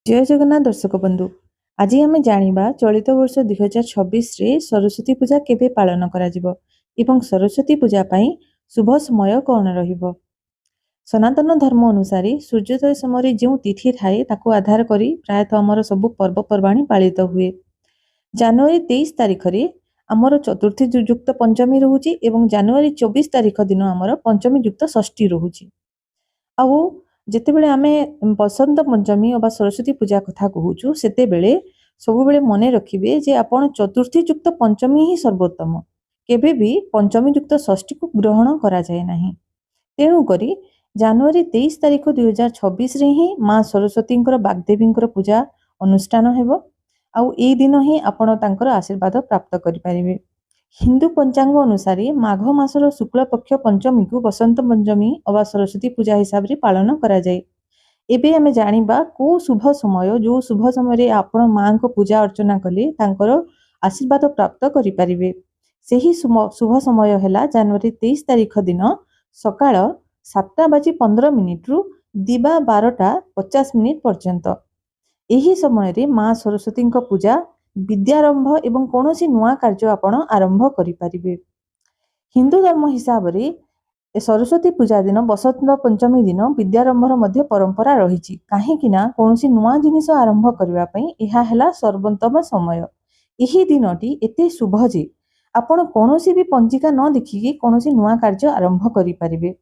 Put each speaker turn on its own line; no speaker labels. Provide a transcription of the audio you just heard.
जय जगन्नाथ दर्शक बंधु। आज आम जाना चलित वर्ष 2026 सरस्वती पूजा केबे पालन करा जिवो एवं सरस्वती पूजा पाई शुभ समय कौन रहिबो। सनातन धर्म अनुसार सूर्योदय समय जो तिथि थाए ताकू आधार करी प्रायतः आमर सबु पर्वपर्वाणी पालित हुए। जनवरी 23 तारिख रे आमर चतुर्थी युक्त पंचमी रोचे एवं जनवरी 24 तारिख दिन आमर पंचमी युक्त षष्ठी रोचे। आउ जेतेबेले आमे बसंत पंचमी अबा सरस्वती पूजा कथा कहूचु सेतेबेले सबुबेले मने रखिबे जे आपण चतुर्थी युक्त पंचमी ही सर्वोत्तम, केबे भी पंचमी युक्त षष्ठी को ग्रहण करा जाए नाही। तेणु करी जनवरी 23 तारिख 2026 रे ही माँ सरस्वती बागदेवी पूजा अनुष्ठान हेबो। आउ एई दिन ही आपण तांकर आशीर्वाद प्राप्त करि परिबे। हिंदू पंचांग अनुसार माघ मासर शुक्ल पक्ष पंचमी को बसंत पंचमी अवा सरस्वती पूजा हिसाब से पालन करा जाए। एबे हमें जानिबा को शुभ समय जो शुभ समय आपण मां को पूजा अर्चना कले तांकर आशीर्वाद प्राप्त करि परिबे। सेही शुभ समय हैला जनवरी 23 तारिख दिन सकाळ 7:15 रु दिबा 12:50 पर्यंत। एही समय रे माँ सरस्वती पूजा विद्यारंभ एवं कौनसी नुआ कार्य आपण आरंभ करि परिबे। हिंदू धर्म हिसाब से सरस्वती पूजा दिन बसंत पंचमी दिन विद्यारंभर मध्य परंपरा रही। कहीं कौनसी नुआ जिनिस आरंभ करबा पई एहा हैला सर्वोत्तम समय। एही दिनटी एते शुभ जे आपण कौनसी भी पंजिका न देखिकी कौनसी नुआ कार्य आरंभ करि परिबे।